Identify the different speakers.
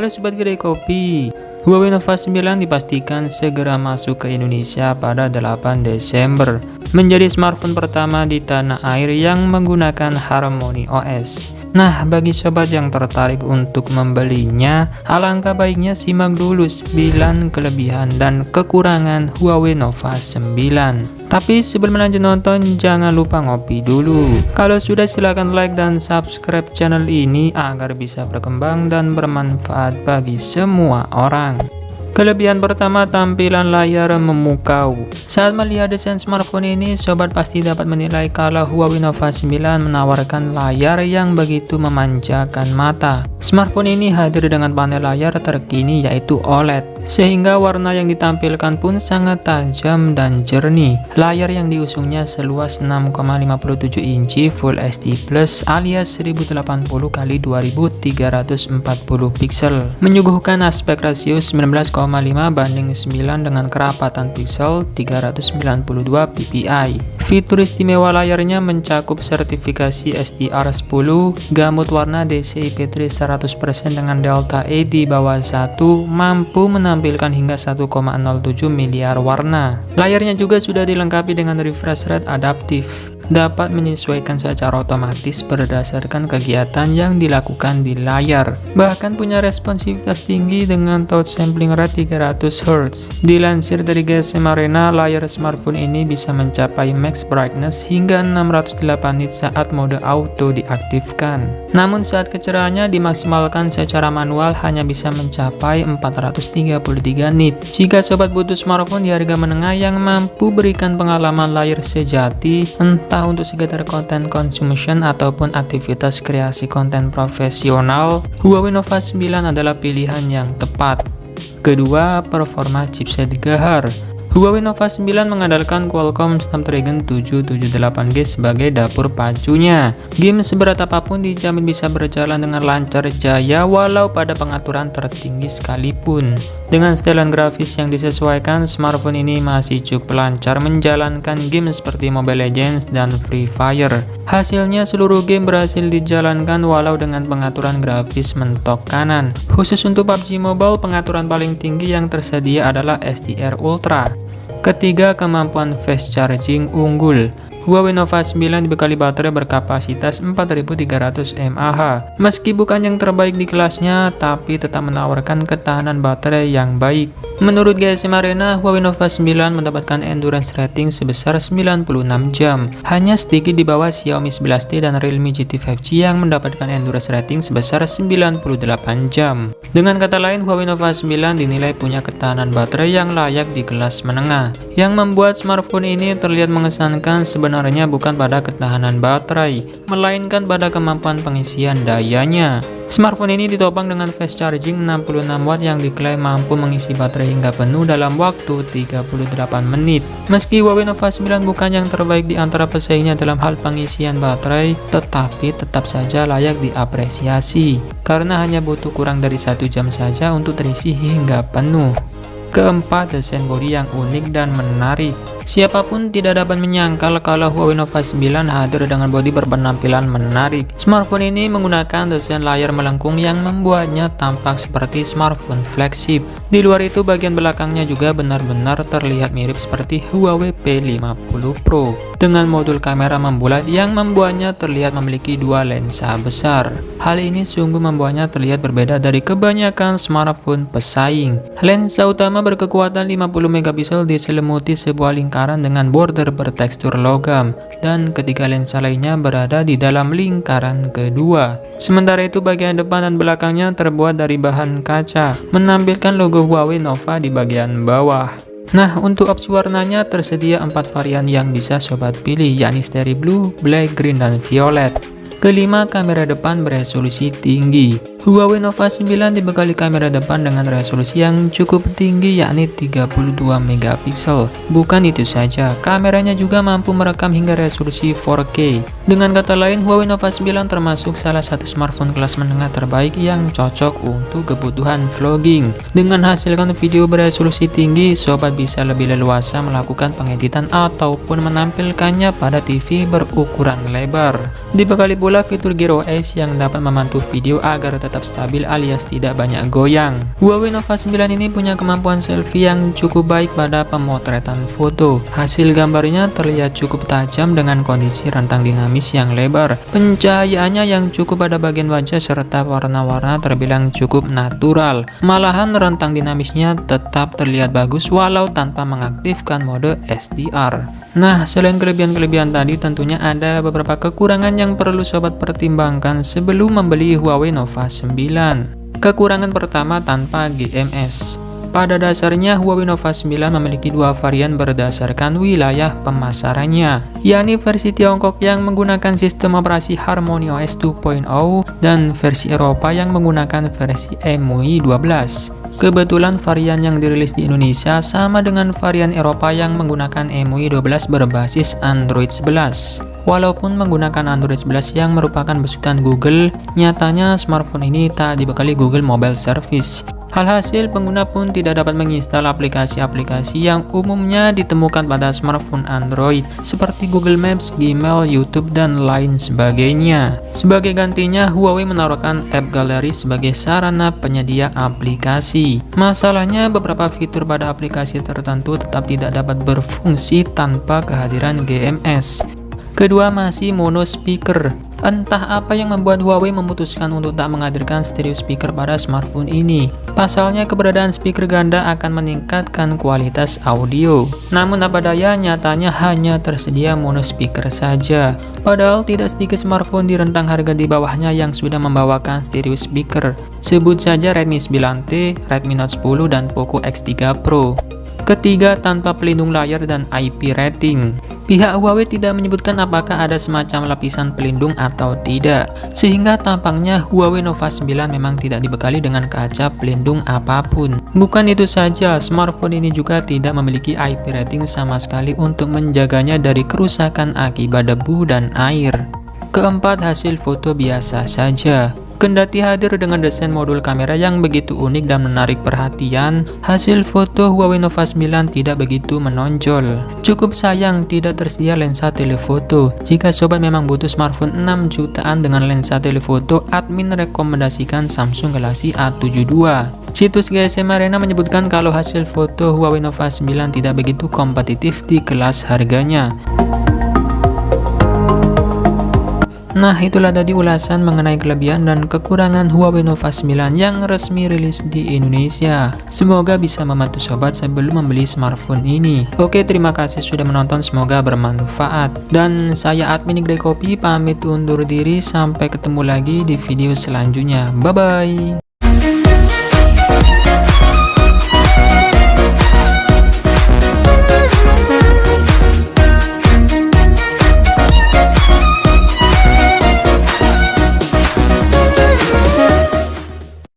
Speaker 1: Halo Sobat Kedai Kopi, Huawei Nova 9 dipastikan segera masuk ke Indonesia pada 8 Desember, menjadi smartphone pertama di tanah air yang menggunakan Harmony OS. Nah, bagi sobat yang tertarik untuk membelinya, alangkah baiknya simak dulu 9 kelebihan dan kekurangan Huawei Nova 9. Tapi sebelum lanjut nonton, jangan lupa ngopi dulu. Kalau sudah, silahkan like dan subscribe channel ini agar bisa berkembang dan bermanfaat bagi semua orang. Kelebihan pertama, tampilan layar memukau. Saat melihat desain smartphone ini, sobat pasti dapat menilai kalau Huawei Nova 9 menawarkan layar yang begitu memanjakan mata. Smartphone ini hadir dengan panel layar terkini yaitu OLED, sehingga warna yang ditampilkan pun sangat tajam dan jernih. Layar yang diusungnya seluas 6,57 inci Full HD Plus alias 1080x2340 pixel, menyuguhkan aspek rasio 19,5 banding 9 dengan kerapatan pixel 392 ppi. Fitur istimewa layarnya mencakup sertifikasi SDR10, gamut warna DCI-P3 100% dengan delta E di bawah 1, mampu menampilkan hingga 1,07 miliar warna. Layarnya juga sudah dilengkapi dengan refresh rate adaptif, dapat menyesuaikan secara otomatis berdasarkan kegiatan yang dilakukan di layar. Bahkan punya responsivitas tinggi dengan touch sampling rate 300 Hz. Dilansir dari GSM Arena, layar smartphone ini bisa mencapai max brightness hingga 608 nit saat mode auto diaktifkan. Namun saat kecerahannya dimaksimalkan secara manual hanya bisa mencapai 433 nit. Jika sobat butuh smartphone di harga menengah yang mampu berikan pengalaman layar sejati, entah untuk sekedar konten consumption ataupun aktivitas kreasi konten profesional, Huawei Nova 9 adalah pilihan yang tepat. Kedua, performa chipset GHz. Huawei Nova 9 mengandalkan Qualcomm Snapdragon 778G sebagai dapur pacunya. Game seberat apapun dijamin bisa berjalan dengan lancar jaya walau pada pengaturan tertinggi sekalipun. Dengan setelan grafis yang disesuaikan, smartphone ini masih cukup lancar menjalankan game seperti Mobile Legends dan Free Fire. Hasilnya seluruh game berhasil dijalankan walau dengan pengaturan grafis mentok kanan. Khusus untuk PUBG Mobile, pengaturan paling tinggi yang tersedia adalah SDR Ultra. Ketiga, kemampuan fast charging unggul. Huawei Nova 9 dibekali baterai berkapasitas 4300 mAh. Meski bukan yang terbaik di kelasnya, tapi tetap menawarkan ketahanan baterai yang baik. Menurut GSM Arena, Huawei Nova 9 mendapatkan endurance rating sebesar 96 jam, hanya sedikit di bawah Xiaomi 11T dan Realme GT 5G yang mendapatkan endurance rating sebesar 98 jam. Dengan kata lain, Huawei Nova 9 dinilai punya ketahanan baterai yang layak di kelas menengah. Yang membuat smartphone ini terlihat mengesankan sebenarnya bukan pada ketahanan baterai, melainkan pada kemampuan pengisian dayanya. Smartphone ini ditopang dengan fast charging 66 watt yang diklaim mampu mengisi baterai hingga penuh dalam waktu 38 menit. Meski Huawei Nova 9 bukan yang terbaik di antara pesaingnya dalam hal pengisian baterai, tetapi tetap saja layak diapresiasi, karena hanya butuh kurang dari 1 jam saja untuk terisi hingga penuh. Keempat, desain bodi yang unik dan menarik. Siapapun tidak dapat menyangkal kalau Huawei Nova 9 hadir dengan bodi berpenampilan menarik. Smartphone ini menggunakan desain layar melengkung yang membuatnya tampak seperti smartphone flagship. Di luar itu, bagian belakangnya juga benar-benar terlihat mirip seperti Huawei P50 Pro dengan modul kamera membulat yang membuatnya terlihat memiliki dua lensa besar. Hal ini sungguh membuatnya terlihat berbeda dari kebanyakan smartphone pesaing. Lensa utama berkekuatan 50 megapiksel diselimuti sebuah lingkaran dengan border bertekstur logam, dan ketiga lensa lainnya berada di dalam lingkaran kedua. Sementara itu, bagian depan dan belakangnya terbuat dari bahan kaca, menampilkan logo Huawei Nova di bagian bawah. Nah, untuk opsi warnanya tersedia 4 varian yang bisa sobat pilih, yakni Starry Blue, Black, Green, dan Violet. Kelima, kamera depan beresolusi tinggi. Huawei Nova 9 dibekali kamera depan dengan resolusi yang cukup tinggi, yakni 32 megapiksel. Bukan itu saja, kameranya juga mampu merekam hingga resolusi 4K. Dengan kata lain, Huawei Nova 9 termasuk salah satu smartphone kelas menengah terbaik yang cocok untuk kebutuhan vlogging. Dengan hasilkan video beresolusi tinggi, sobat bisa lebih leluasa melakukan pengeditan ataupun menampilkannya pada TV berukuran lebar. Dibekali pula fitur Gear OS yang dapat membantu video agar tetap tetap stabil alias tidak banyak goyang. Huawei Nova 9 ini punya kemampuan selfie yang cukup baik pada pemotretan foto. Hasil gambarnya terlihat cukup tajam dengan kondisi rentang dinamis yang lebar. Pencahayaannya yang cukup pada bagian wajah serta warna-warna terbilang cukup natural. Malahan rentang dinamisnya tetap terlihat bagus walau tanpa mengaktifkan mode SDR. Nah, selain kelebihan-kelebihan tadi, tentunya ada beberapa kekurangan yang perlu sobat pertimbangkan sebelum membeli Huawei Nova 9. Kekurangan pertama, tanpa GMS. Pada dasarnya, Huawei Nova 9 memiliki dua varian berdasarkan wilayah pemasarannya, yakni versi Tiongkok yang menggunakan sistem operasi Harmony OS 2.0 dan versi Eropa yang menggunakan versi MUI 12. Kebetulan varian yang dirilis di Indonesia sama dengan varian Eropa yang menggunakan MUI 12 berbasis Android 11. Walaupun menggunakan Android 11 yang merupakan besutan Google, nyatanya smartphone ini tak dibekali Google Mobile Service. Alhasil, pengguna pun tidak dapat menginstal aplikasi-aplikasi yang umumnya ditemukan pada smartphone Android seperti Google Maps, Gmail, YouTube, dan lain sebagainya. Sebagai gantinya, Huawei menawarkan App Gallery sebagai sarana penyedia aplikasi. Masalahnya, beberapa fitur pada aplikasi tertentu tetap tidak dapat berfungsi tanpa kehadiran GMS. Kedua, masih mono speaker. Entah apa yang membuat Huawei memutuskan untuk tak menghadirkan stereo speaker pada smartphone ini. Pasalnya, keberadaan speaker ganda akan meningkatkan kualitas audio. Namun apa daya, nyatanya hanya tersedia mono speaker saja. Padahal tidak sedikit smartphone di rentang harga di bawahnya yang sudah membawakan stereo speaker. Sebut saja Redmi 9T, Redmi Note 10, dan Poco X3 Pro. Ketiga, tanpa pelindung layar dan IP rating. Pihak Huawei tidak menyebutkan apakah ada semacam lapisan pelindung atau tidak, sehingga tampaknya Huawei Nova 9 memang tidak dibekali dengan kaca pelindung apapun. Bukan itu saja, smartphone ini juga tidak memiliki IP rating sama sekali untuk menjaganya dari kerusakan akibat debu dan air. Keempat, hasil foto biasa saja. Kendati hadir dengan desain modul kamera yang begitu unik dan menarik perhatian, hasil foto Huawei Nova 9 tidak begitu menonjol. Cukup sayang tidak tersedia lensa telefoto. Jika sobat memang butuh smartphone 6 jutaan dengan lensa telefoto, admin rekomendasikan Samsung Galaxy A72. Situs GSM Arena menyebutkan kalau hasil foto Huawei Nova 9 tidak begitu kompetitif di kelas harganya. Nah, itulah tadi ulasan mengenai kelebihan dan kekurangan Huawei Nova 9 yang resmi rilis di Indonesia. Semoga bisa membantu sobat sebelum membeli smartphone ini. Oke, terima kasih sudah menonton, semoga bermanfaat. Dan saya admin Grey Kopi pamit undur diri, sampai ketemu lagi di video selanjutnya. Bye-bye.